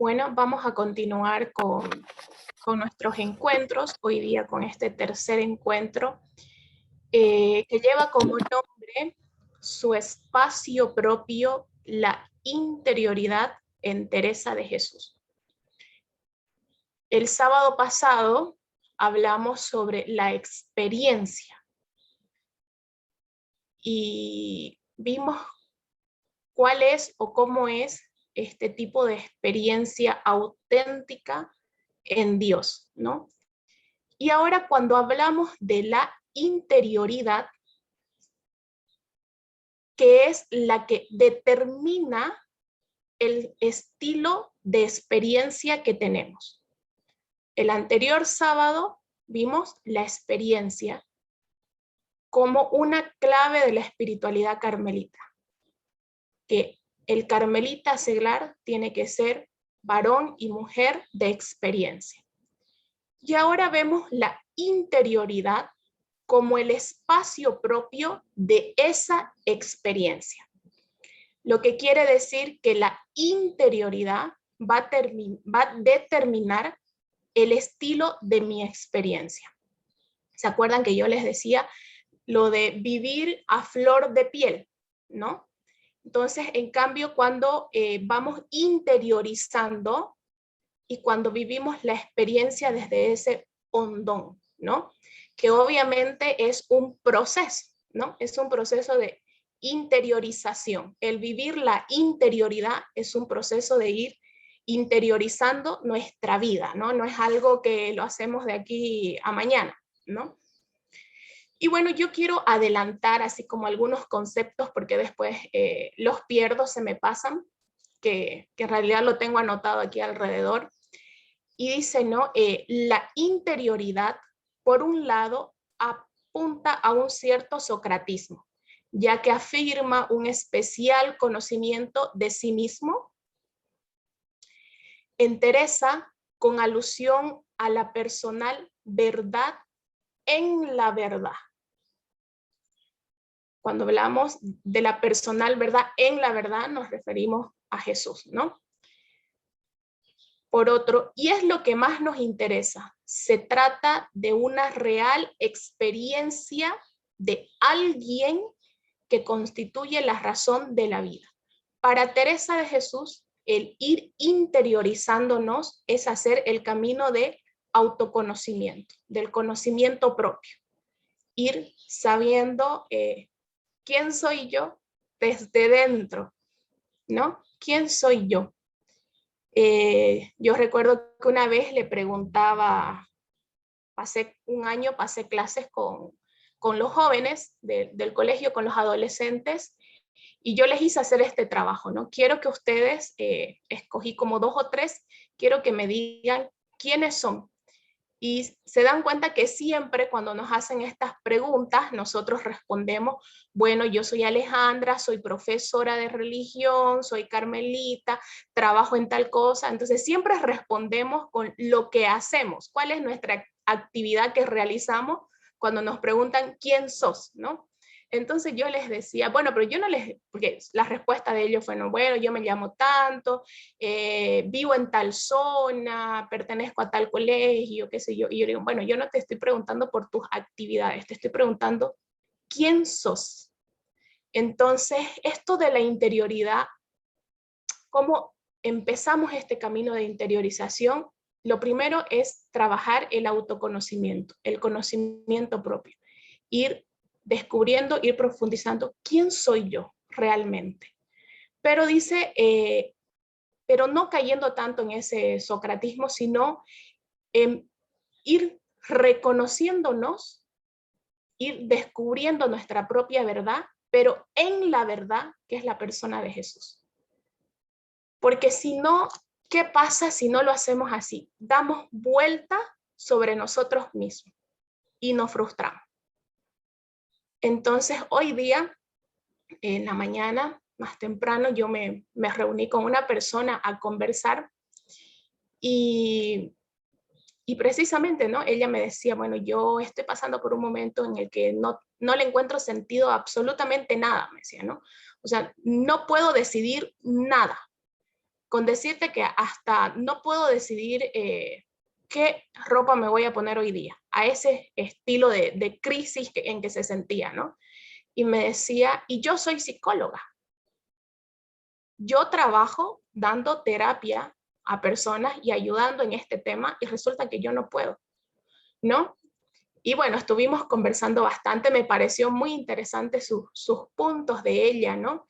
Bueno, vamos a continuar con nuestros encuentros, hoy día con este tercer encuentro, que lleva como nombre su espacio propio, la interioridad en Teresa de Jesús. El sábado pasado hablamos sobre la experiencia y vimos cuál es o cómo es este tipo de experiencia auténtica en Dios, ¿no? Y ahora cuando hablamos de la interioridad, que es la que determina el estilo de experiencia que tenemos. El anterior sábado vimos la experiencia como una clave de la espiritualidad carmelita, que el carmelita seglar tiene que ser varón y mujer de experiencia. Y ahora vemos la interioridad como el espacio propio de esa experiencia. Lo que quiere decir que la interioridad va a determinar el estilo de mi experiencia. ¿Se acuerdan que yo les decía lo de vivir a flor de piel, ¿no? Entonces, en cambio, cuando vamos interiorizando y cuando vivimos la experiencia desde ese hondón, ¿no? Que obviamente es un proceso, ¿no? Es un proceso de interiorización. El vivir la interioridad es un proceso de ir interiorizando nuestra vida, ¿no? No es algo que lo hacemos de aquí a mañana, ¿no? Y bueno, yo quiero adelantar así como algunos conceptos porque después los pierdo, se me pasan, que en realidad lo tengo anotado aquí alrededor. Y dice, ¿no? La interioridad, por un lado, apunta a un cierto socratismo, ya que afirma un especial conocimiento de sí mismo. En Teresa, con alusión a la personal verdad en la verdad. Cuando hablamos de la personal verdad en la verdad, nos referimos a Jesús, ¿no? Por otro, y es lo que más nos interesa, se trata de una real experiencia de alguien que constituye la razón de la vida. Para Teresa de Jesús, el ir interiorizándonos es hacer el camino de autoconocimiento, del conocimiento propio. Ir sabiendo quién soy yo desde dentro, ¿no? ¿Quién soy yo? Yo recuerdo que una vez le preguntaba, pasé un año, pasé clases con los jóvenes del colegio, con los adolescentes, y yo les hice hacer este trabajo, ¿no? Quiero que ustedes, escogí como 2 o 3, quiero que me digan quiénes son. Y se dan cuenta que siempre cuando nos hacen estas preguntas, nosotros respondemos, bueno, yo soy Alejandra, soy profesora de religión, soy carmelita, trabajo en tal cosa. Entonces siempre respondemos con lo que hacemos, cuál es nuestra actividad que realizamos cuando nos preguntan quién sos, ¿no? Entonces yo les decía, bueno, pero yo no les, porque la respuesta de ellos fue, no, bueno, yo me llamo tanto, vivo en tal zona, pertenezco a tal colegio, qué sé yo. Y yo digo, bueno, yo no te estoy preguntando por tus actividades, te estoy preguntando quién sos. Entonces, esto de la interioridad, ¿cómo empezamos este camino de interiorización? Lo primero es trabajar el autoconocimiento, el conocimiento propio, ir descubriendo, ir profundizando quién soy yo realmente. Pero dice, pero no cayendo tanto en ese socratismo, sino en ir reconociéndonos, ir descubriendo nuestra propia verdad, pero en la verdad que es la persona de Jesús. Porque si no, ¿qué pasa si no lo hacemos así? Damos vuelta sobre nosotros mismos y nos frustramos. Entonces, hoy día, en la mañana, más temprano, yo me reuní con una persona a conversar y precisamente, ¿no? Ella me decía, bueno, yo estoy pasando por un momento en el que no le encuentro sentido a absolutamente nada, me decía, ¿no? O sea, no puedo decidir nada. con decirte que hasta no puedo decidir qué ropa me voy a poner hoy día, a ese estilo de crisis en que se sentía, ¿no? Y me decía, y yo soy psicóloga. Yo trabajo dando terapia a personas y ayudando en este tema y resulta que yo no puedo, ¿no? Y bueno, estuvimos conversando bastante, me pareció muy interesante sus puntos de ella, ¿no?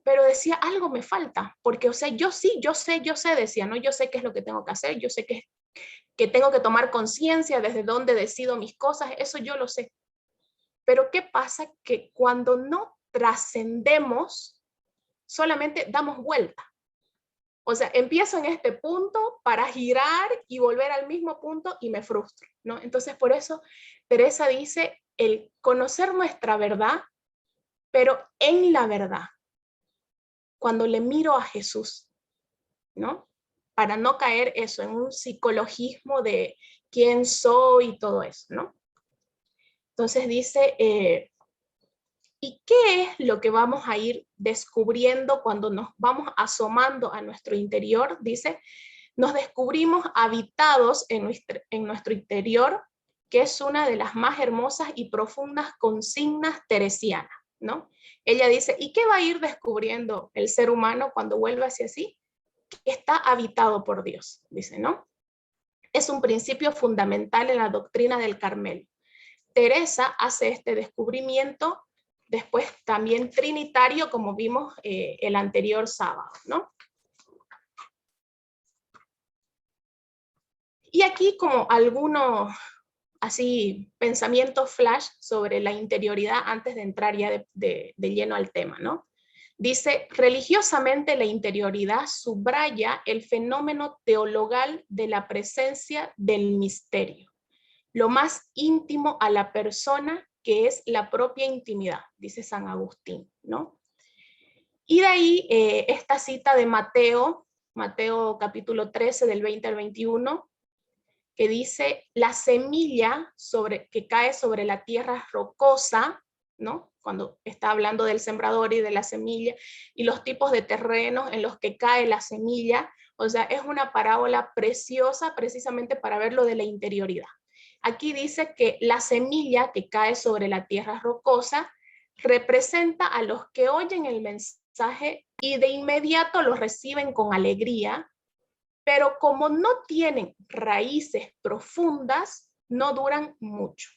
Pero decía, algo me falta, porque, o sea, yo sí, yo sé, decía, ¿no? Yo sé qué es lo que tengo que hacer, yo sé que tengo que tomar conciencia desde dónde decido mis cosas, eso yo lo sé. Pero ¿qué pasa? Que cuando no trascendemos, solamente damos vuelta. O sea, empiezo en este punto para girar y volver al mismo punto y me frustro, ¿no? Entonces, por eso Teresa dice el conocer nuestra verdad, pero en la verdad, cuando le miro a Jesús, ¿no? Para no caer eso en un psicologismo de quién soy y todo eso, ¿no? Entonces dice, ¿y qué es lo que vamos a ir descubriendo cuando nos vamos asomando a nuestro interior? Dice, nos descubrimos habitados en nuestro interior, que es una de las más hermosas y profundas consignas teresianas, ¿no? Ella dice, ¿y qué va a ir descubriendo el ser humano cuando vuelve hacia sí? Que está habitado por Dios, dice, ¿no? Es un principio fundamental en la doctrina del Carmelo. Teresa hace este descubrimiento después también trinitario, como vimos el anterior sábado, ¿no? Y aquí como algunos así pensamientos flash sobre la interioridad antes de entrar ya de lleno al tema, ¿no? Dice, religiosamente la interioridad subraya el fenómeno teologal de la presencia del misterio, lo más íntimo a la persona que es la propia intimidad, dice San Agustín, ¿no? Y de ahí esta cita de Mateo capítulo 13 del 20 al 21, que dice, la semilla que cae sobre la tierra rocosa, ¿no? Cuando está hablando del sembrador y de la semilla, y los tipos de terrenos en los que cae la semilla, o sea, es una parábola preciosa precisamente para ver lo de la interioridad. Aquí dice que la semilla que cae sobre la tierra rocosa representa a los que oyen el mensaje y de inmediato lo reciben con alegría, pero como no tienen raíces profundas, no duran mucho.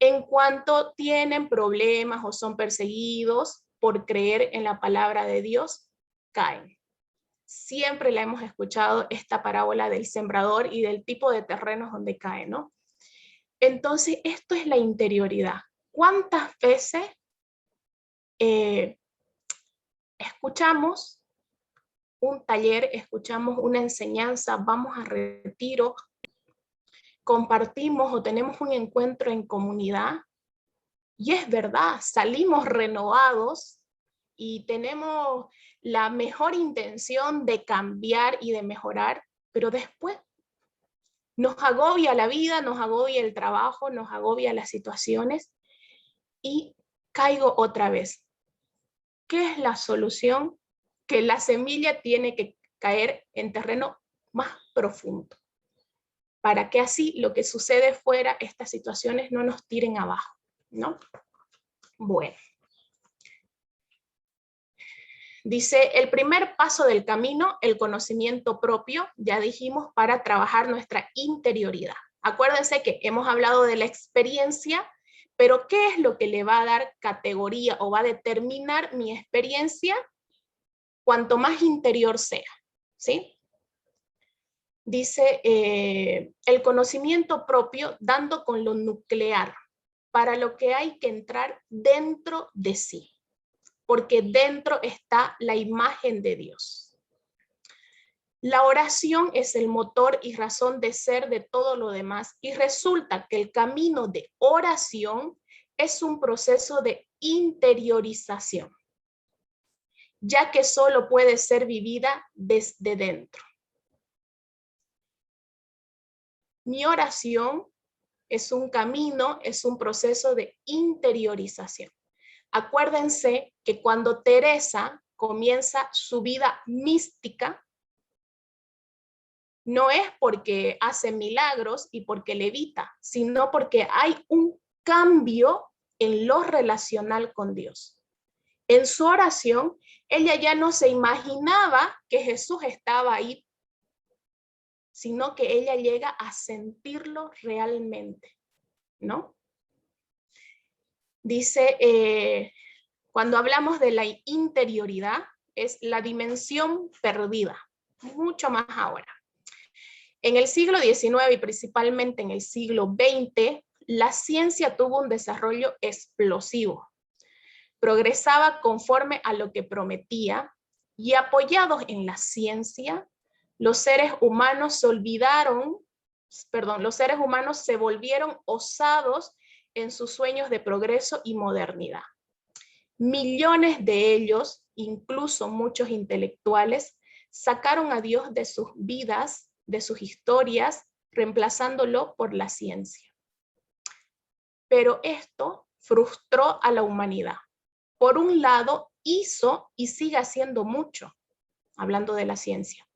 En cuanto tienen problemas o son perseguidos por creer en la palabra de Dios, caen. Siempre la hemos escuchado esta parábola del sembrador y del tipo de terrenos donde cae, ¿no? Entonces, esto es la interioridad. ¿Cuántas veces escuchamos un taller, escuchamos una enseñanza, vamos a retiro, compartimos o tenemos un encuentro en comunidad y es verdad, salimos renovados y tenemos la mejor intención de cambiar y de mejorar, pero después nos agobia la vida, nos agobia el trabajo, nos agobia las situaciones y caigo otra vez. ¿Qué es la solución? Que la semilla tiene que caer en terreno más profundo, para que así lo que sucede fuera, estas situaciones no nos tiren abajo, ¿no? Bueno. Dice, el primer paso del camino, el conocimiento propio, ya dijimos, para trabajar nuestra interioridad. Acuérdense que hemos hablado de la experiencia, pero ¿qué es lo que le va a dar categoría o va a determinar mi experiencia? Cuanto más interior sea, ¿sí? Dice, el conocimiento propio dando con lo nuclear, para lo que hay que entrar dentro de sí, porque dentro está la imagen de Dios. La oración es el motor y razón de ser de todo lo demás, y resulta que el camino de oración es un proceso de interiorización, ya que solo puede ser vivida desde dentro. Mi oración es un camino, es un proceso de interiorización. Acuérdense que cuando Teresa comienza su vida mística, no es porque hace milagros y porque levita, sino porque hay un cambio en lo relacional con Dios. En su oración, ella ya no se imaginaba que Jesús estaba ahí, sino que ella llega a sentirlo realmente, ¿no? Dice, cuando hablamos de la interioridad, es la dimensión perdida, mucho más ahora. En el siglo XIX y principalmente en el siglo XX, la ciencia tuvo un desarrollo explosivo. Progresaba conforme a lo que prometía y apoyados en la ciencia, los seres humanos se volvieron osados en sus sueños de progreso y modernidad. Millones de ellos, incluso muchos intelectuales, sacaron a Dios de sus vidas, de sus historias, reemplazándolo por la ciencia. Pero esto frustró a la humanidad. Por un lado, hizo y sigue haciendo mucho, hablando de la ciencia,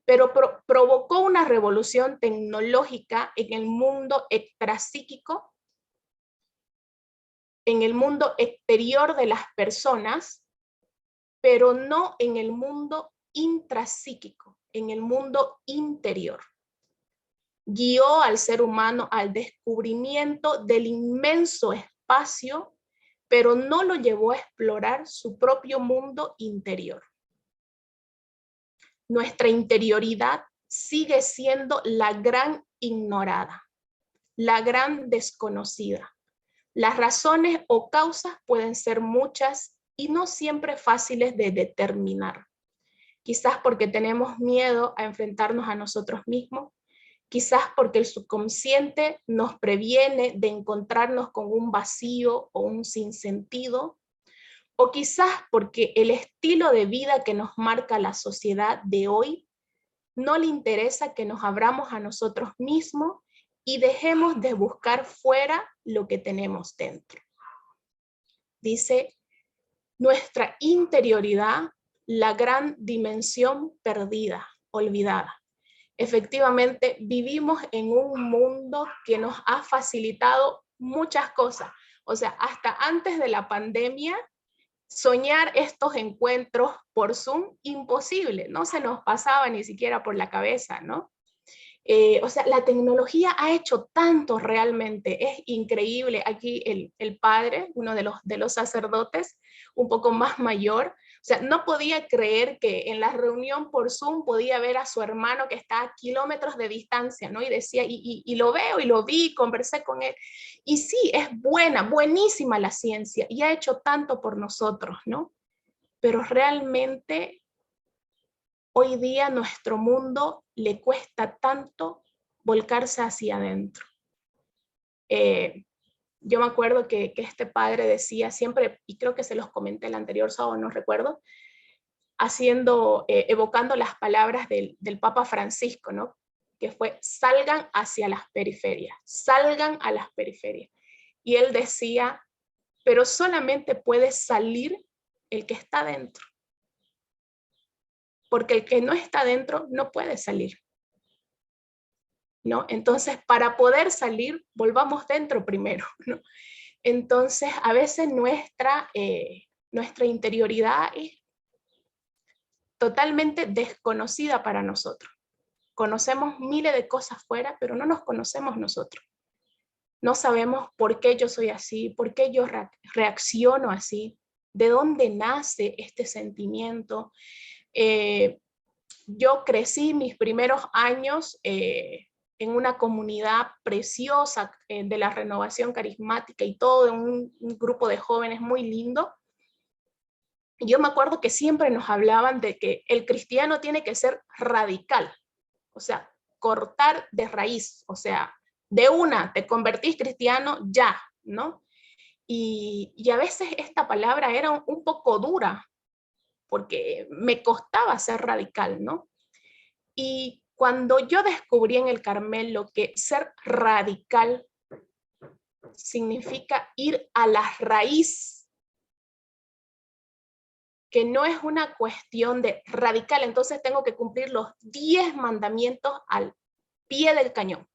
pero provocó una revolución tecnológica en el mundo extrapsíquico, en el mundo exterior de las personas, pero no en el mundo intrapsíquico, en el mundo interior. Guió al ser humano al descubrimiento del inmenso espacio, pero no lo llevó a explorar su propio mundo interior. Nuestra interioridad sigue siendo la gran ignorada, la gran desconocida. Las razones o causas pueden ser muchas y no siempre fáciles de determinar. Quizás porque tenemos miedo a enfrentarnos a nosotros mismos, quizás porque el subconsciente nos previene de encontrarnos con un vacío o un sinsentido, o quizás porque el estilo de vida que nos marca la sociedad de hoy no le interesa que nos abramos a nosotros mismos y dejemos de buscar fuera lo que tenemos dentro. Dice, nuestra interioridad, la gran dimensión perdida, olvidada. Efectivamente, vivimos en un mundo que nos ha facilitado muchas cosas. O sea, hasta antes de la pandemia, soñar estos encuentros por Zoom, imposible, no se nos pasaba ni siquiera por la cabeza, ¿no? O sea, la tecnología ha hecho tanto realmente, es increíble. Aquí el padre, uno de los sacerdotes, un poco más mayor, o sea, no podía creer que en la reunión por Zoom podía ver a su hermano que está a kilómetros de distancia, ¿no? Y decía, y lo veo y lo vi, conversé con él. Y sí, es buenísima la ciencia y ha hecho tanto por nosotros, ¿no? Pero realmente hoy día a nuestro mundo le cuesta tanto volcarse hacia adentro. Yo me acuerdo que este padre decía siempre, y creo que se los comenté el anterior sábado, no recuerdo, evocando las palabras del Papa Francisco, ¿no? Que fue, salgan hacia las periferias, salgan a las periferias. Y él decía, pero solamente puede salir el que está dentro. Porque el que no está dentro no puede salir, ¿no? Entonces, para poder salir, volvamos dentro primero, ¿no? Entonces, a veces nuestra interioridad es totalmente desconocida para nosotros. Conocemos miles de cosas fuera, pero no nos conocemos nosotros. No sabemos por qué yo soy así, por qué yo reacciono así, de dónde nace este sentimiento. Yo crecí mis primeros años en una comunidad preciosa de la renovación carismática y todo, en un grupo de jóvenes muy lindo. Yo me acuerdo que siempre nos hablaban de que el cristiano tiene que ser radical, o sea, cortar de raíz, o sea, de una, te convertís cristiano ya, ¿no? Y a veces esta palabra era un poco dura, porque me costaba ser radical, ¿no? Y cuando yo descubrí en el Carmelo que ser radical significa ir a la raíz que no es una cuestión de radical, entonces tengo que cumplir los 10 mandamientos al pie del cañón.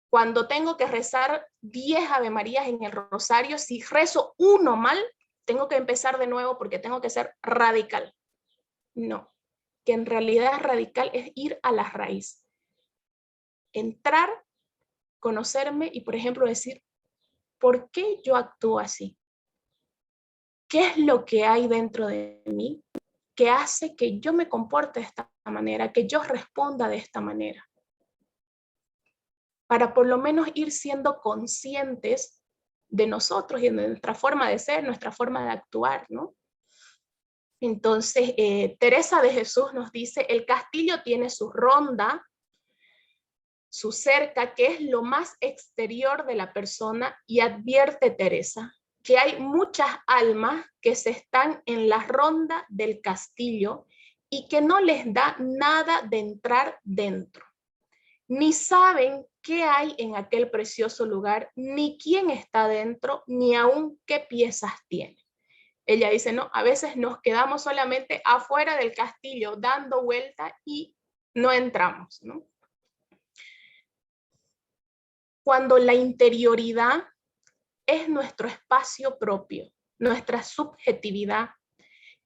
Cuando tengo que rezar 10 Ave Marías en el rosario, si rezo uno mal, tengo que empezar de nuevo porque tengo que ser radical. No, que en realidad radical es ir a la raíz. Entrar, conocerme y, por ejemplo, decir, ¿por qué yo actúo así? ¿Qué es lo que hay dentro de mí que hace que yo me comporte de esta manera, que yo responda de esta manera? Para por lo menos ir siendo conscientes de nosotros y de nuestra forma de ser, nuestra forma de actuar, ¿no? Entonces, Teresa de Jesús nos dice, el castillo tiene su ronda, su cerca, que es lo más exterior de la persona, y advierte Teresa que hay muchas almas que se están en la ronda del castillo y que no les da nada de entrar dentro. Ni saben qué hay en aquel precioso lugar, ni quién está dentro, ni aún qué piezas tiene. Ella dice, no, a veces nos quedamos solamente afuera del castillo dando vuelta y no entramos, ¿no? Cuando la interioridad es nuestro espacio propio, nuestra subjetividad,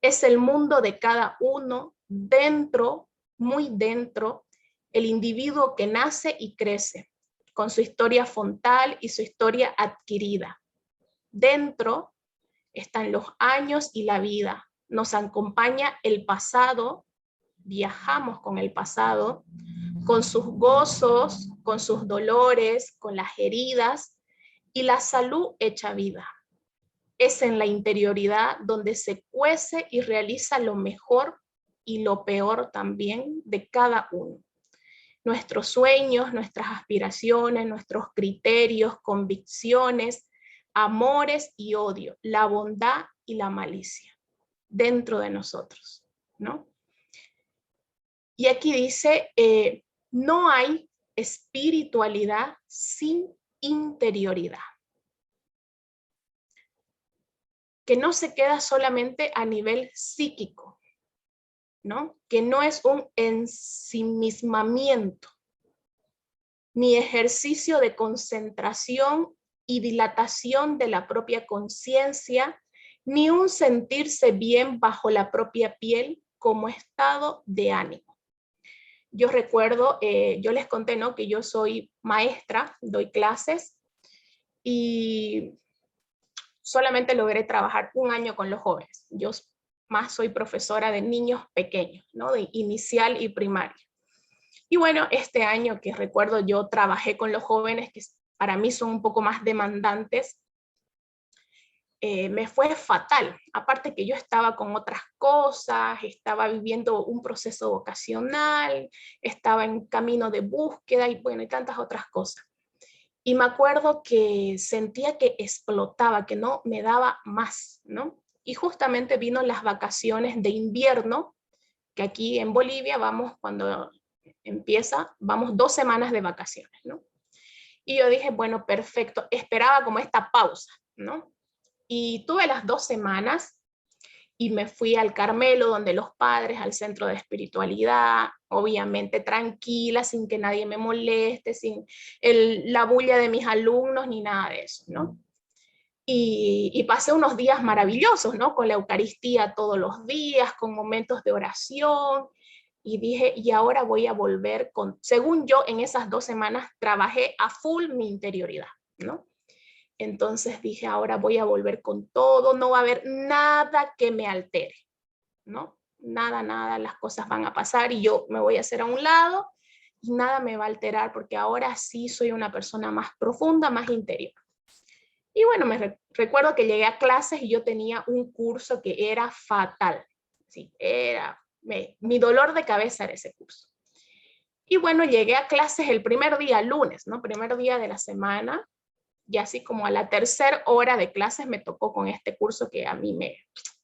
es el mundo de cada uno, dentro, muy dentro, el individuo que nace y crece, con su historia frontal y su historia adquirida. Dentro están los años y la vida. Nos acompaña el pasado, viajamos con el pasado, con sus gozos, con sus dolores, con las heridas y la salud hecha vida. Es en la interioridad donde se cuece y realiza lo mejor y lo peor también de cada uno. Nuestros sueños, nuestras aspiraciones, nuestros criterios, convicciones, amores y odio, la bondad y la malicia dentro de nosotros, ¿no? Y aquí dice, no hay espiritualidad sin interioridad, que no se queda solamente a nivel psíquico, ¿no? Que no es un ensimismamiento, ni ejercicio de concentración y dilatación de la propia conciencia, ni un sentirse bien bajo la propia piel como estado de ánimo. Yo recuerdo, yo les conté, ¿no?, que yo soy maestra, doy clases y solamente logré trabajar un año con los jóvenes. Yo más soy profesora de niños pequeños, ¿no?, de inicial y primaria. Y bueno, este año que recuerdo yo trabajé con los jóvenes, que para mí son un poco más demandantes, me fue fatal. Aparte que yo estaba con otras cosas, estaba viviendo un proceso vocacional, estaba en camino de búsqueda y bueno, y tantas otras cosas. Y me acuerdo que sentía que explotaba, que no me daba más, ¿no? Y justamente vino las vacaciones de invierno, que aquí en Bolivia vamos, cuando empieza, vamos 2 semanas de vacaciones, ¿no? Y yo dije, bueno, perfecto, esperaba como esta pausa, ¿no? Y tuve las 2 semanas y me fui al Carmelo, donde los padres, al centro de espiritualidad, obviamente tranquila, sin que nadie me moleste, sin la bulla de mis alumnos, ni nada de eso, ¿no? Y pasé unos días maravillosos, ¿no? Con la Eucaristía todos los días, con momentos de oración, y dije, y ahora voy a volver con, según yo, en esas 2 semanas trabajé a full mi interioridad, ¿no? Entonces dije, ahora voy a volver con todo, no va a haber nada que me altere, ¿no? Nada, nada, las cosas van a pasar y yo me voy a hacer a un lado y nada me va a alterar porque ahora sí soy una persona más profunda, más interior. Y bueno, recuerdo que llegué a clases y yo tenía un curso que era fatal, sí, mi dolor de cabeza era ese curso. Y bueno, llegué a clases el primer día, lunes, ¿no? Primer día de la semana, y así como a la tercera hora de clases me tocó con este curso que a mí me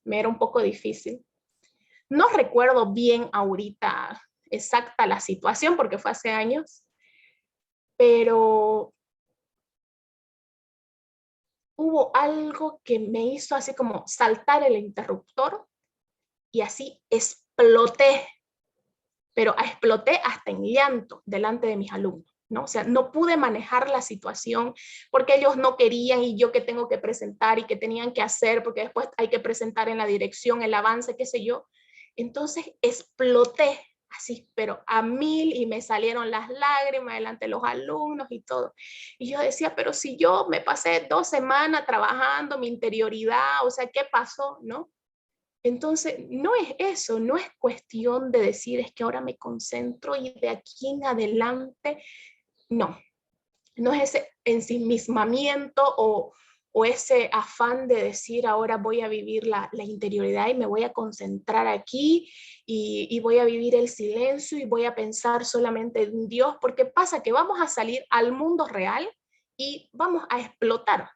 era un poco difícil. No recuerdo bien ahorita exacta la situación porque fue hace años, pero hubo algo que me hizo así como saltar el interruptor Y así exploté, pero exploté hasta en llanto delante de mis alumnos, ¿no? O sea, no pude manejar la situación porque ellos no querían y yo que tengo que presentar y que tenían que hacer porque después hay que presentar en la dirección, el avance, qué sé yo. Entonces exploté así, pero a mil y me salieron las lágrimas delante de los alumnos y todo. Y yo decía, pero si yo me pasé 2 semanas trabajando mi interioridad, o sea, ¿qué pasó? ¿No? Entonces, no es eso, no es cuestión de decir es que ahora me concentro y de aquí en adelante, no, no es ese ensimismamiento o ese afán de decir ahora voy a vivir la interioridad y me voy a concentrar aquí y voy a vivir el silencio y voy a pensar solamente en Dios, porque pasa que vamos a salir al mundo real y vamos a explotar,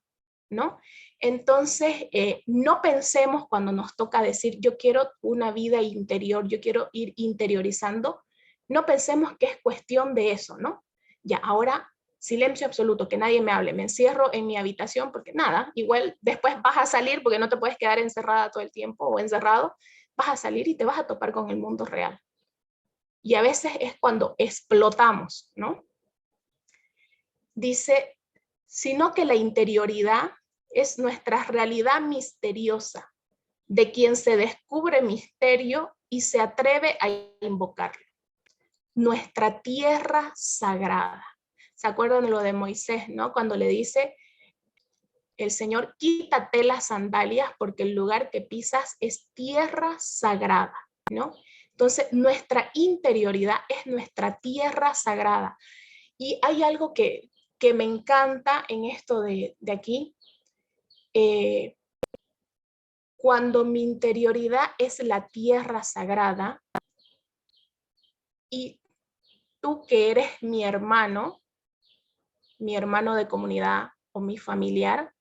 ¿no? Entonces, no pensemos cuando nos toca decir yo quiero una vida interior, yo quiero ir interiorizando, no pensemos que es cuestión de eso, ¿no? Ya, ahora silencio absoluto, que nadie me hable, me encierro en mi habitación porque nada, igual después vas a salir porque no te puedes quedar encerrada todo el tiempo o encerrado, vas a salir y te vas a topar con el mundo real. Y a veces es cuando explotamos, ¿no? Dice, sino que la interioridad es nuestra realidad misteriosa, de quien se descubre misterio y se atreve a invocarlo. Nuestra tierra sagrada. ¿Se acuerdan de lo de Moisés, no? Cuando le dice el Señor, quítate las sandalias porque el lugar que pisas es tierra sagrada, ¿no? Entonces, nuestra interioridad es nuestra tierra sagrada. Y hay algo que me encanta en esto de aquí. Cuando mi interioridad es la tierra sagrada y tú que eres mi hermano de comunidad o mi familiar,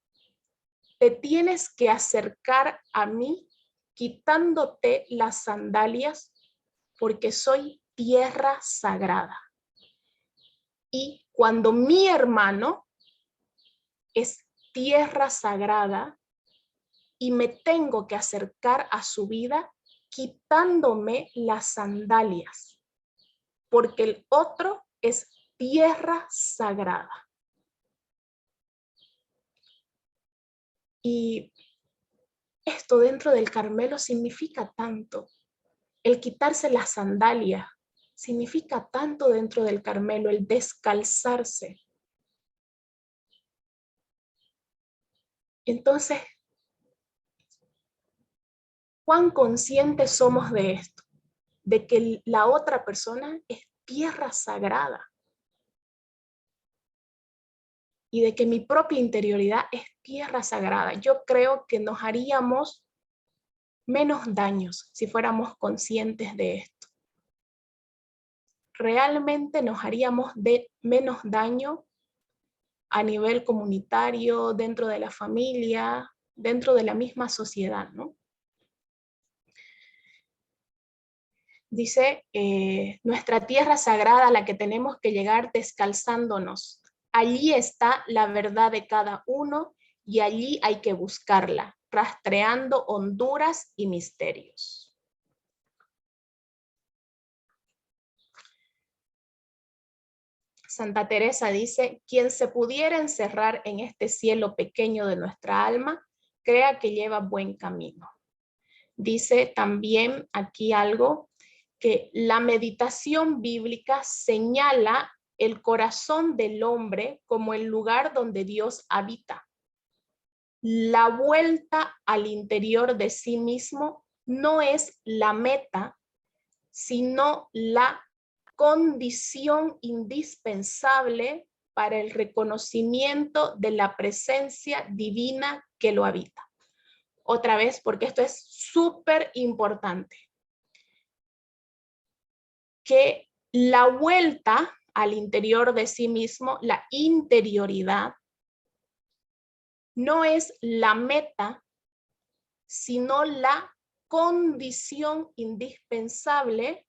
te tienes que acercar a mí quitándote las sandalias porque soy tierra sagrada. Y cuando mi hermano es tierra sagrada y me tengo que acercar a su vida quitándome las sandalias, porque el otro es tierra sagrada. Y esto dentro del Carmelo significa tanto. El quitarse las sandalias significa tanto dentro del Carmelo, el descalzarse. Entonces, ¿cuán conscientes somos de esto? De que la otra persona es tierra sagrada. Y de que mi propia interioridad es tierra sagrada. Yo creo que nos haríamos menos daños si fuéramos conscientes de esto. Realmente nos haríamos menos daño a nivel comunitario, dentro de la familia, dentro de la misma sociedad, ¿no? Dice, nuestra tierra sagrada a la que tenemos que llegar descalzándonos. Allí está la verdad de cada uno y allí hay que buscarla, rastreando honduras y misterios. Santa Teresa dice, quien se pudiera encerrar en este cielo pequeño de nuestra alma, crea que lleva buen camino. Dice también aquí algo, que la meditación bíblica señala el corazón del hombre como el lugar donde Dios habita. La vuelta al interior de sí mismo no es la meta, sino la condición indispensable para el reconocimiento de la presencia divina que lo habita. Otra vez, porque esto es súper importante. Que la vuelta al interior de sí mismo, la interioridad, no es la meta, sino la condición indispensable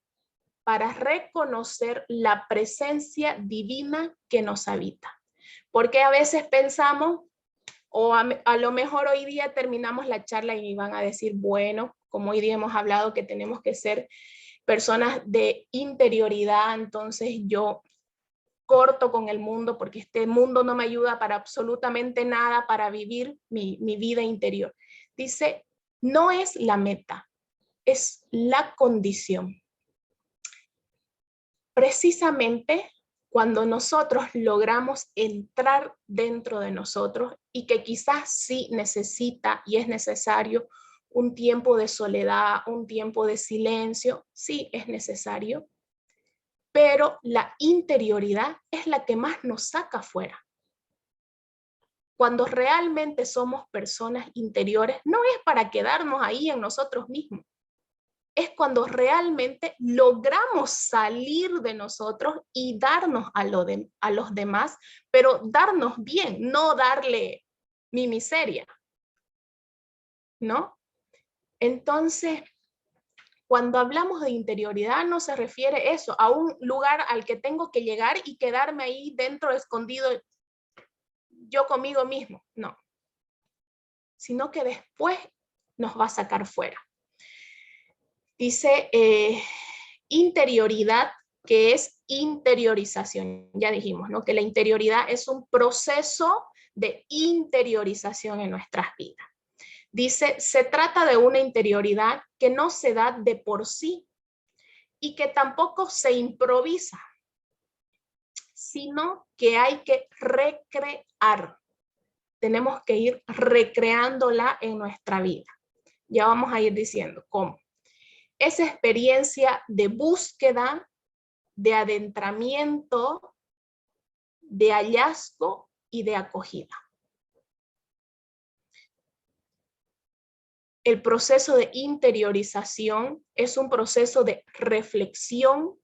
para reconocer la presencia divina que nos habita. Porque a veces pensamos, o a lo mejor hoy día terminamos la charla y van a decir, bueno, como hoy día hemos hablado que tenemos que ser personas de interioridad, entonces yo corto con el mundo porque este mundo no me ayuda para absolutamente nada para vivir mi vida interior. Dice, no es la meta, es la condición. Precisamente cuando nosotros logramos entrar dentro de nosotros y que quizás sí necesita y es necesario un tiempo de soledad, un tiempo de silencio, sí es necesario, pero la interioridad es la que más nos saca afuera. Cuando realmente somos personas interiores, no es para quedarnos ahí en nosotros mismos, es cuando realmente logramos salir de nosotros y darnos a los demás, pero darnos bien, no darle mi miseria, ¿no? Entonces, cuando hablamos de interioridad no se refiere eso, a un lugar al que tengo que llegar y quedarme ahí dentro escondido yo conmigo mismo, no, sino que después nos va a sacar fuera. Dice interioridad, que es interiorización. Ya dijimos, ¿no? Que la interioridad es un proceso de interiorización en nuestras vidas. Dice, se trata de una interioridad que no se da de por sí y que tampoco se improvisa, sino que hay que recrear. Tenemos que ir recreándola en nuestra vida. Ya vamos a ir diciendo cómo. Esa experiencia de búsqueda, de adentramiento, de hallazgo y de acogida. El proceso de interiorización es un proceso de reflexión,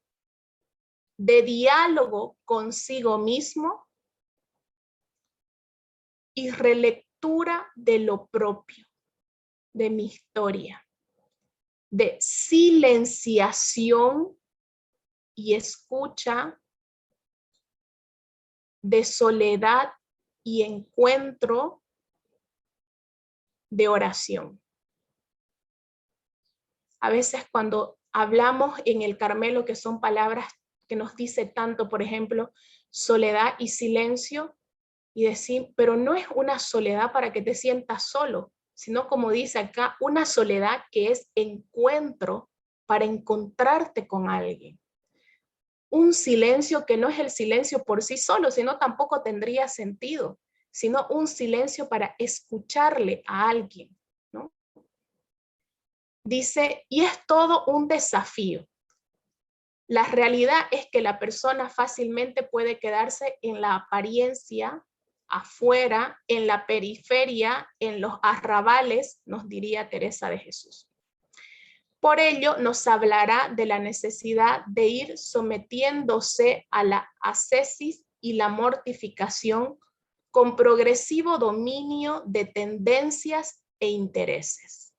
de diálogo consigo mismo y relectura de lo propio, de mi historia, de silenciación y escucha, de soledad y encuentro, de oración. A veces cuando hablamos en el Carmelo, que son palabras que nos dice tanto, por ejemplo, soledad y silencio, y decir, pero no es una soledad para que te sientas solo, sino como dice acá, una soledad que es encuentro para encontrarte con alguien. Un silencio que no es el silencio por sí solo, sino tampoco tendría sentido, sino un silencio para escucharle a alguien, ¿no? Dice, y es todo un desafío. La realidad es que la persona fácilmente puede quedarse en la apariencia, afuera, en la periferia, en los arrabales, nos diría Teresa de Jesús. Por ello, nos hablará de la necesidad de ir sometiéndose a la ascesis y la mortificación con progresivo dominio de tendencias e intereses.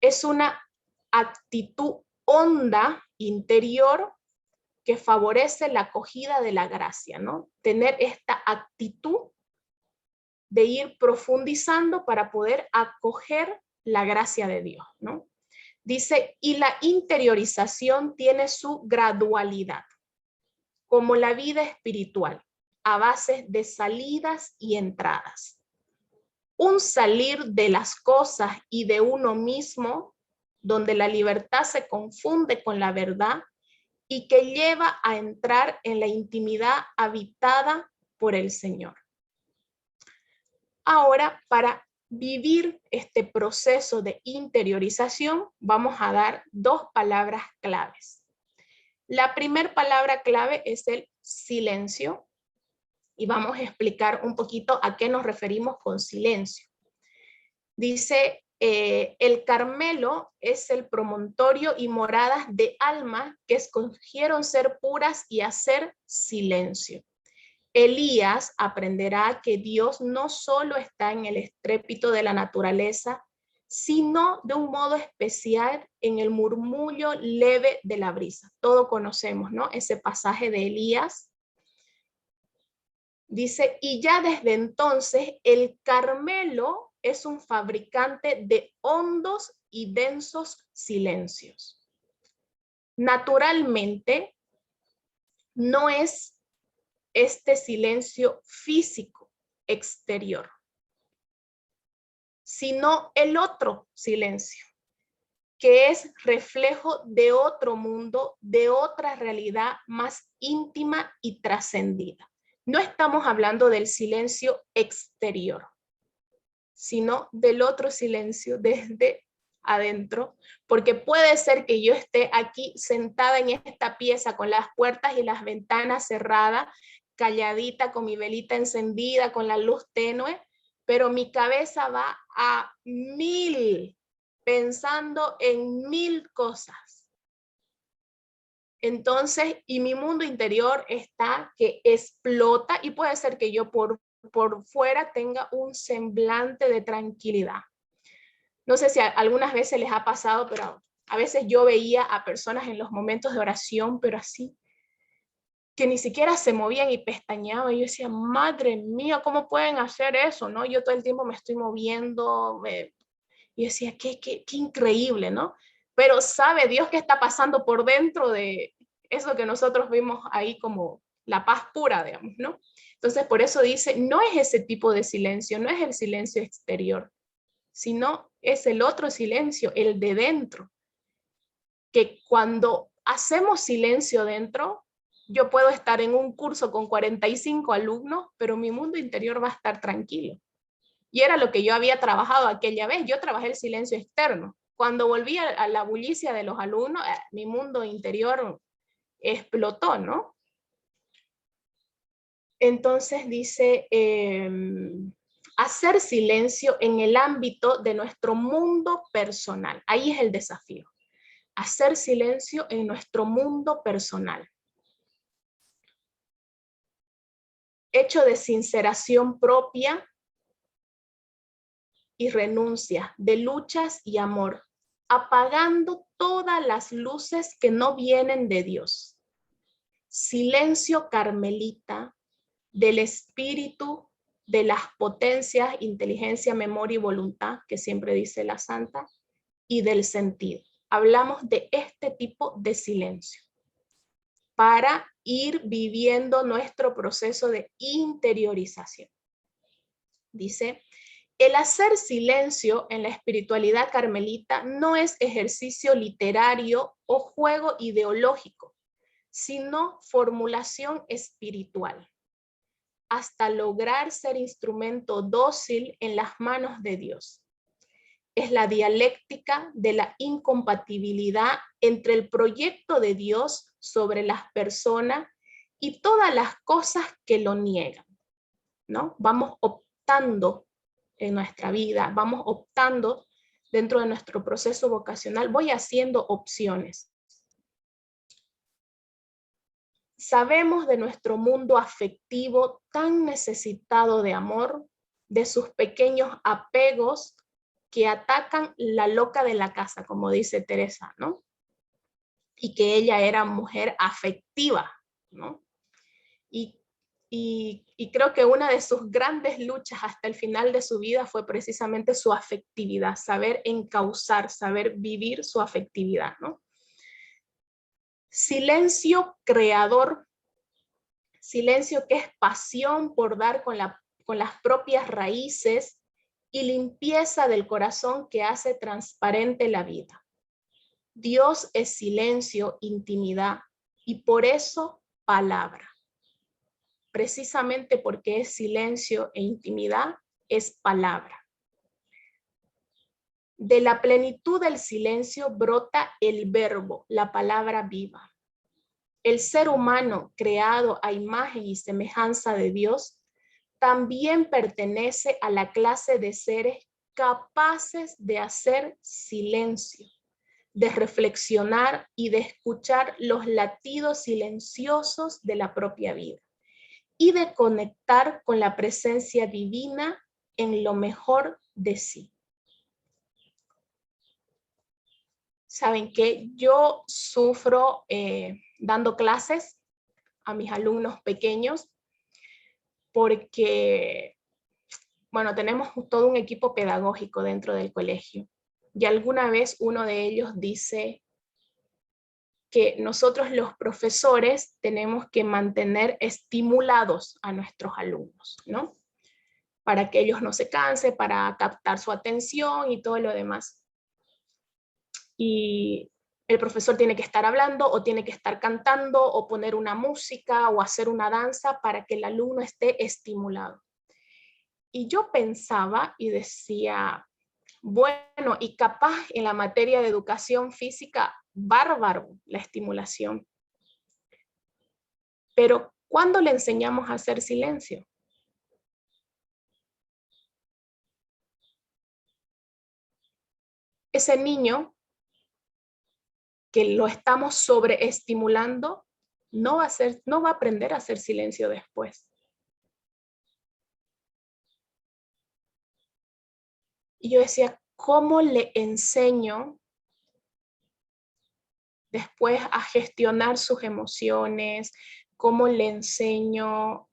Es una actitud honda interior que favorece la acogida de la gracia, ¿no? Tener esta actitud de ir profundizando para poder acoger la gracia de Dios, ¿no? Dice, y la interiorización tiene su gradualidad, como la vida espiritual, a base de salidas y entradas. Un salir de las cosas y de uno mismo, donde la libertad se confunde con la verdad y que lleva a entrar en la intimidad habitada por el Señor. Ahora, para vivir este proceso de interiorización, vamos a dar dos palabras claves. La primera palabra clave es el silencio y vamos a explicar un poquito a qué nos referimos con silencio. Dice, el Carmelo es el promontorio y moradas de alma que escogieron ser puras y hacer silencio. Elías aprenderá que Dios no solo está en el estrépito de la naturaleza, sino de un modo especial en el murmullo leve de la brisa. Todos conocemos, ¿no? Ese pasaje de Elías. Dice, y ya desde entonces el Carmelo es un fabricante de hondos y densos silencios. Naturalmente, no es este silencio físico exterior, sino el otro silencio, que es reflejo de otro mundo, de otra realidad más íntima y trascendida. No estamos hablando del silencio exterior, sino del otro silencio desde adentro, porque puede ser que yo esté aquí sentada en esta pieza con las puertas y las ventanas cerradas, calladita, con mi velita encendida, con la luz tenue, pero mi cabeza va a 1000, pensando en 1000 cosas. Entonces, y mi mundo interior está que explota, y puede ser que yo por fuera tenga un semblante de tranquilidad. No sé si algunas veces les ha pasado, pero a veces yo veía a personas en los momentos de oración, pero así, que ni siquiera se movían y pestañeaban. Y yo decía, madre mía, ¿cómo pueden hacer eso? ¿No? Yo todo el tiempo me estoy moviendo. Y decía, qué increíble, ¿no? Pero sabe Dios qué está pasando por dentro de eso que nosotros vimos ahí como la paz pura, digamos, ¿no? Entonces, por eso dice, no es ese tipo de silencio, no es el silencio exterior, sino es el otro silencio, el de dentro, que cuando hacemos silencio dentro, yo puedo estar en un curso con 45 alumnos, pero mi mundo interior va a estar tranquilo. Y era lo que yo había trabajado aquella vez. Yo trabajé el silencio externo. Cuando volví a la bullicia de los alumnos, mi mundo interior explotó, ¿no? Entonces dice, hacer silencio en el ámbito de nuestro mundo personal. Ahí es el desafío. Hacer silencio en nuestro mundo personal. Hecho de sinceración propia y renuncia, de luchas y amor, apagando todas las luces que no vienen de Dios. Silencio carmelita del espíritu, de las potencias, inteligencia, memoria y voluntad, que siempre dice la santa, y del sentido. Hablamos de este tipo de silencio para ir viviendo nuestro proceso de interiorización. Dice, el hacer silencio en la espiritualidad carmelita no es ejercicio literario o juego ideológico, sino formulación espiritual, hasta lograr ser instrumento dócil en las manos de Dios. Es la dialéctica de la incompatibilidad entre el proyecto de Dios sobre las personas y todas las cosas que lo niegan, ¿no? Vamos optando en nuestra vida, vamos optando dentro de nuestro proceso vocacional, voy haciendo opciones. Sabemos de nuestro mundo afectivo tan necesitado de amor, de sus pequeños apegos que atacan la loca de la casa, como dice Teresa, ¿no? Y que ella era mujer afectiva, ¿no? Y creo que una de sus grandes luchas hasta el final de su vida fue precisamente su afectividad, saber encauzar, saber vivir su afectividad, ¿no? Silencio creador, silencio que es pasión por dar con las propias raíces y limpieza del corazón que hace transparente la vida. Dios es silencio, intimidad, y por eso palabra. Precisamente porque es silencio e intimidad, es palabra. De la plenitud del silencio brota el verbo, la palabra viva. El ser humano creado a imagen y semejanza de Dios también pertenece a la clase de seres capaces de hacer silencio, de reflexionar y de escuchar los latidos silenciosos de la propia vida y de conectar con la presencia divina en lo mejor de sí. ¿Saben qué? Yo sufro dando clases a mis alumnos pequeños porque bueno, tenemos todo un equipo pedagógico dentro del colegio. Y alguna vez uno de ellos dice que nosotros los profesores tenemos que mantener estimulados a nuestros alumnos, ¿no? Para que ellos no se cansen, para captar su atención y todo lo demás. Y el profesor tiene que estar hablando o tiene que estar cantando o poner una música o hacer una danza para que el alumno esté estimulado. Y yo pensaba y decía, bueno, y capaz en la materia de educación física, bárbaro la estimulación. Pero ¿cuándo le enseñamos a hacer silencio? Ese niño que lo estamos sobreestimulando no va a aprender a hacer silencio después. Y yo decía, ¿cómo le enseño después a gestionar sus emociones? ¿Cómo le enseño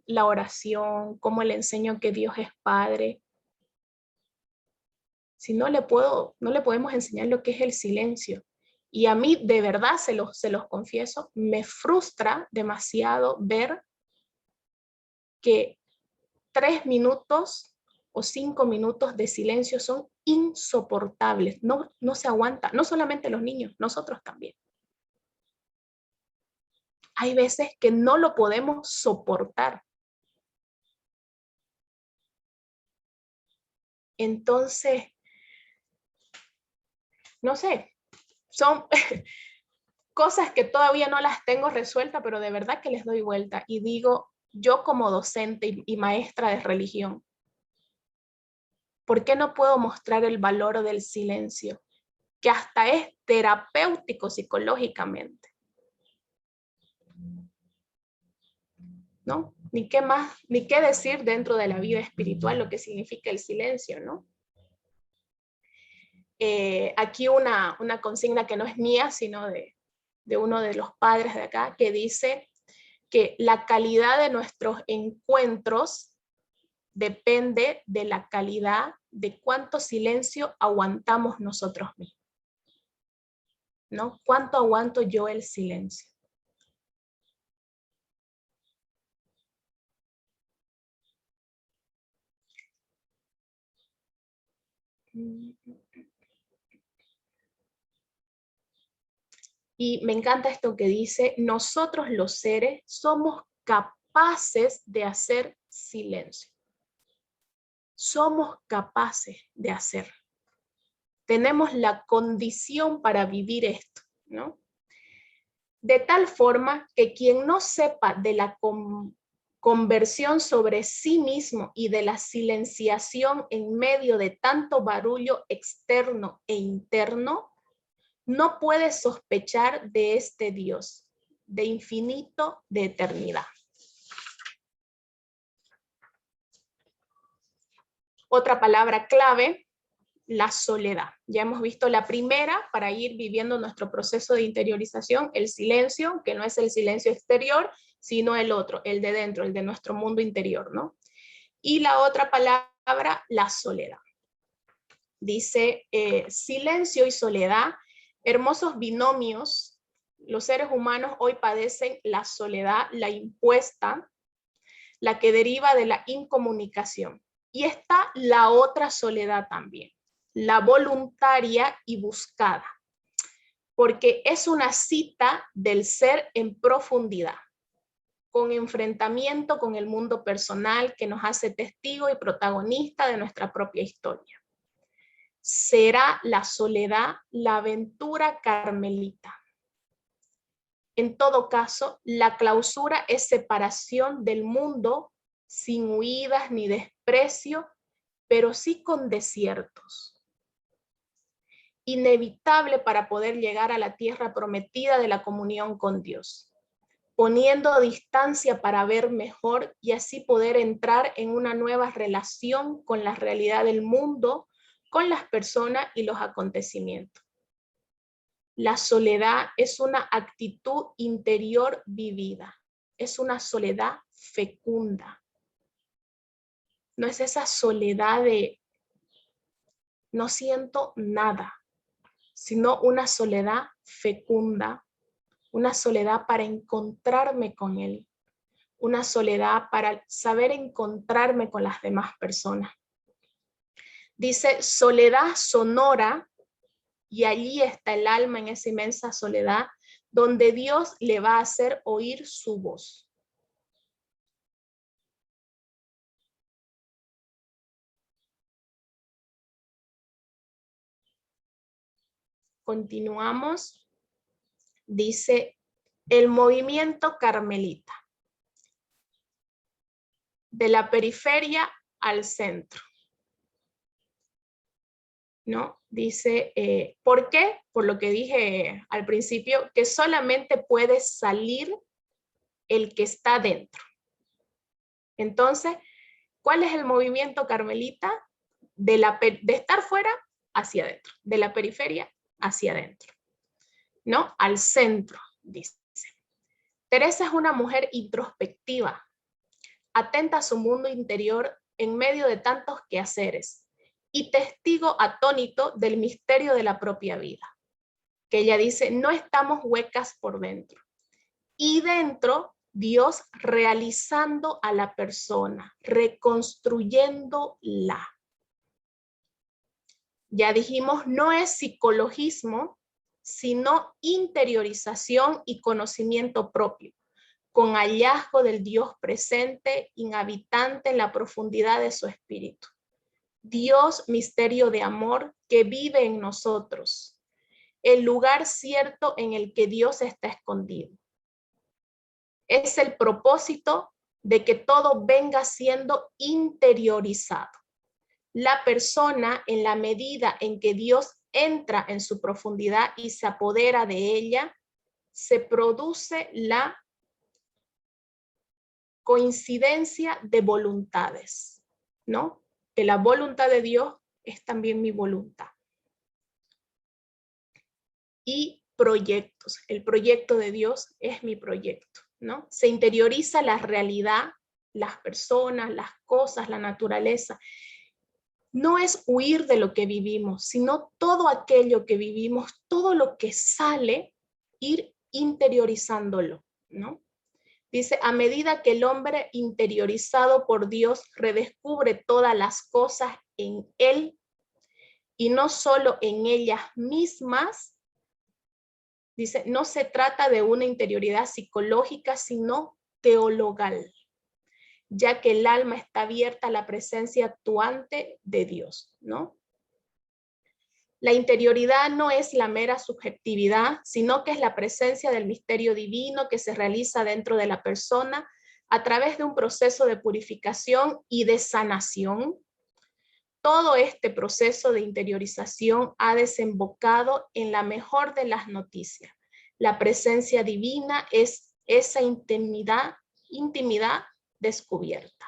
la oración? ¿Cómo le enseño que Dios es Padre? Si no le podemos enseñar lo que es el silencio. Y a mí, de verdad, se los confieso, me frustra demasiado ver que 3 minutos o 5 minutos de silencio son insoportables. No se aguanta. No solamente los niños, nosotros también. Hay veces que no lo podemos soportar. Entonces, no sé, son cosas que todavía no las tengo resueltas, pero de verdad que les doy vuelta y digo, yo como docente y maestra de religión, ¿por qué no puedo mostrar el valor del silencio? Que hasta es terapéutico psicológicamente, ¿no? Ni qué más, ni qué decir dentro de la vida espiritual lo que significa el silencio, ¿no? Aquí una consigna que no es mía, sino de uno de los padres de acá, que dice que la calidad de nuestros encuentros depende de la calidad de cuánto silencio aguantamos nosotros mismos, ¿no? ¿Cuánto aguanto yo el silencio? Y me encanta esto que dice, nosotros los seres somos capaces de hacer silencio. Somos capaces de hacer. Tenemos la condición para vivir esto, ¿no? De tal forma que quien no sepa de la conversión sobre sí mismo y de la silenciación en medio de tanto barullo externo e interno, no puede sospechar de este Dios, de infinito, de eternidad. Otra palabra clave, la soledad. Ya hemos visto la primera para ir viviendo nuestro proceso de interiorización, el silencio, que no es el silencio exterior, sino el otro, el de dentro, el de nuestro mundo interior, ¿no? Y la otra palabra, la soledad. Dice, silencio y soledad, hermosos binomios. Los seres humanos hoy padecen la soledad, la impuesta, la que deriva de la incomunicación. Y está la otra soledad también, la voluntaria y buscada, porque es una cita del ser en profundidad, con enfrentamiento con el mundo personal que nos hace testigo y protagonista de nuestra propia historia. Será la soledad la aventura carmelita. En todo caso, la clausura es separación del mundo sin huidas ni desprecio, pero sí con desiertos. Inevitable para poder llegar a la tierra prometida de la comunión con Dios, poniendo distancia para ver mejor y así poder entrar en una nueva relación con la realidad del mundo, con las personas y los acontecimientos. La soledad es una actitud interior vivida, es una soledad fecunda. No es esa soledad de no siento nada, sino una soledad fecunda, una soledad para encontrarme con Él, una soledad para saber encontrarme con las demás personas. Dice soledad sonora, y allí está el alma en esa inmensa soledad, donde Dios le va a hacer oír su voz. Continuamos. Dice el movimiento carmelita, de la periferia al centro, ¿no? Dice, ¿por qué? Por lo que dije al principio, que solamente puede salir el que está dentro. Entonces, ¿cuál es el movimiento carmelita? De estar fuera hacia adentro, de la periferia hacia adentro, ¿no? Al centro, dice. Teresa es una mujer introspectiva, atenta a su mundo interior en medio de tantos quehaceres y testigo atónito del misterio de la propia vida. Que ella dice, no estamos huecas por dentro. Y dentro, Dios realizando a la persona, reconstruyéndola. Ya dijimos, no es psicologismo, sino interiorización y conocimiento propio, con hallazgo del Dios presente, inhabitante en la profundidad de su espíritu. Dios, misterio de amor que vive en nosotros, el lugar cierto en el que Dios está escondido. Es el propósito de que todo venga siendo interiorizado. La persona, en la medida en que Dios entra en su profundidad y se apodera de ella, se produce la coincidencia de voluntades, ¿no? Que la voluntad de Dios es también mi voluntad. Y proyectos. El proyecto de Dios es mi proyecto, ¿no? Se interioriza la realidad, las personas, las cosas, la naturaleza. No es huir de lo que vivimos, sino todo aquello que vivimos, todo lo que sale, ir interiorizándolo, ¿no? Dice, a medida que el hombre interiorizado por Dios redescubre todas las cosas en él y no solo en ellas mismas, dice, no se trata de una interioridad psicológica, sino teologal, ya que el alma está abierta a la presencia actuante de Dios, ¿no? La interioridad no es la mera subjetividad, sino que es la presencia del misterio divino que se realiza dentro de la persona a través de un proceso de purificación y de sanación. Todo este proceso de interiorización ha desembocado en la mejor de las noticias. La presencia divina es esa intimidad descubierta.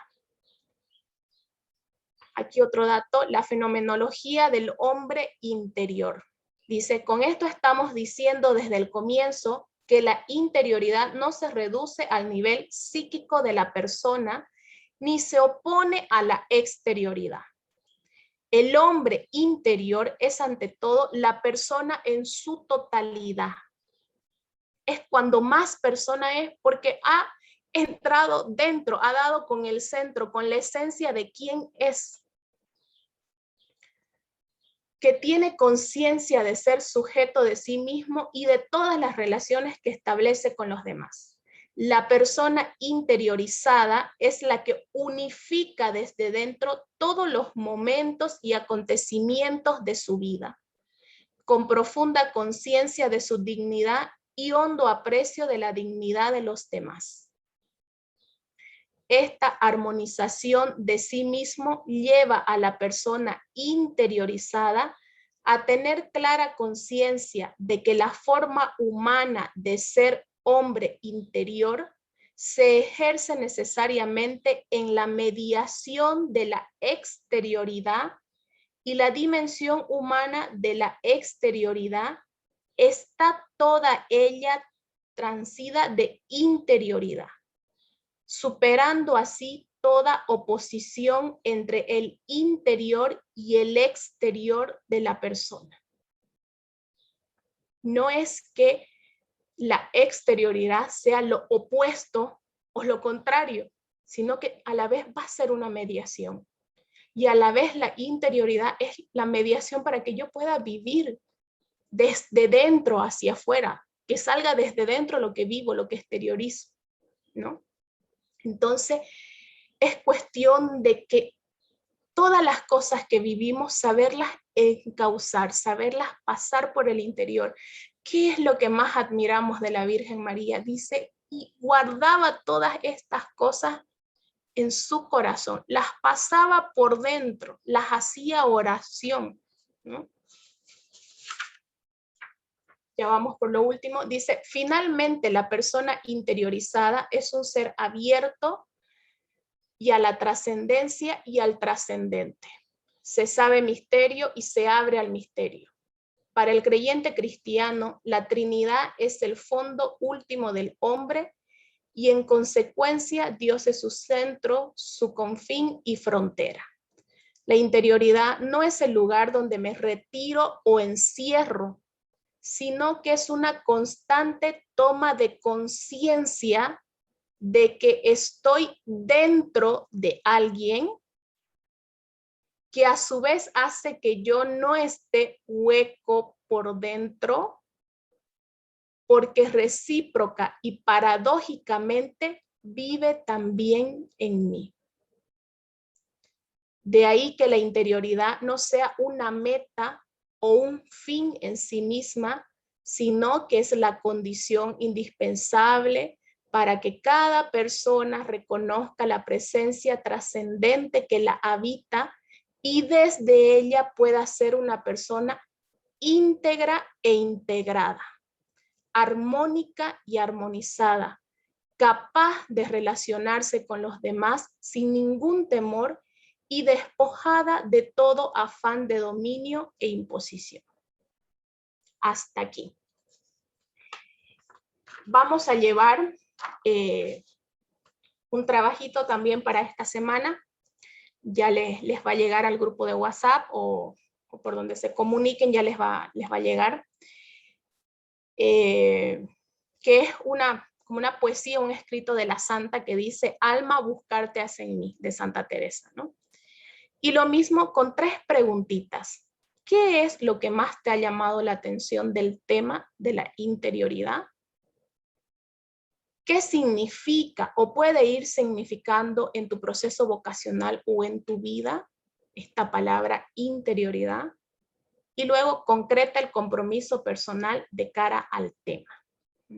Aquí otro dato, la fenomenología del hombre interior. Dice, con esto estamos diciendo desde el comienzo que la interioridad no se reduce al nivel psíquico de la persona, ni se opone a la exterioridad. El hombre interior es ante todo la persona en su totalidad. Es cuando más persona es porque ha entrado dentro, ha dado con el centro, con la esencia de quién es. Que tiene conciencia de ser sujeto de sí mismo y de todas las relaciones que establece con los demás. La persona interiorizada es la que unifica desde dentro todos los momentos y acontecimientos de su vida, con profunda conciencia de su dignidad y hondo aprecio de la dignidad de los demás. Esta armonización de sí mismo lleva a la persona interiorizada a tener clara conciencia de que la forma humana de ser hombre interior se ejerce necesariamente en la mediación de la exterioridad y la dimensión humana de la exterioridad está toda ella transida de interioridad, superando así toda oposición entre el interior y el exterior de la persona. No es que la exterioridad sea lo opuesto o lo contrario, sino que a la vez va a ser una mediación. Y a la vez la interioridad es la mediación para que yo pueda vivir desde dentro hacia afuera, que salga desde dentro lo que vivo, lo que exteriorizo, ¿no? Entonces, es cuestión de que todas las cosas que vivimos, saberlas encauzar, saberlas pasar por el interior. ¿Qué es lo que más admiramos de la Virgen María? Dice, y guardaba todas estas cosas en su corazón, las pasaba por dentro, las hacía oración, ¿no? Ya vamos por lo último. Dice, finalmente la persona interiorizada es un ser abierto y a la trascendencia y al trascendente. Se sabe misterio y se abre al misterio. Para el creyente cristiano, la Trinidad es el fondo último del hombre y en consecuencia Dios es su centro, su confín y frontera. La interioridad no es el lugar donde me retiro o encierro, sino que es una constante toma de conciencia de que estoy dentro de alguien que a su vez hace que yo no esté hueco por dentro, porque recíproca y paradójicamente vive también en mí. De ahí que la interioridad no sea una meta o un fin en sí misma, sino que es la condición indispensable para que cada persona reconozca la presencia trascendente que la habita y desde ella pueda ser una persona íntegra e integrada, armónica y armonizada, capaz de relacionarse con los demás sin ningún temor y despojada de todo afán de dominio e imposición. Hasta aquí. Vamos a llevar un trabajito también para esta semana. Ya les va a llegar al grupo de WhatsApp o por donde se comuniquen, ya les va a llegar. Que es como una poesía, un escrito de la santa que dice, alma, buscarte hace en mí, de Santa Teresa, ¿no? Y lo mismo con 3 preguntitas. ¿Qué es lo que más te ha llamado la atención del tema de la interioridad? ¿Qué significa o puede ir significando en tu proceso vocacional o en tu vida esta palabra interioridad? Y luego concreta el compromiso personal de cara al tema.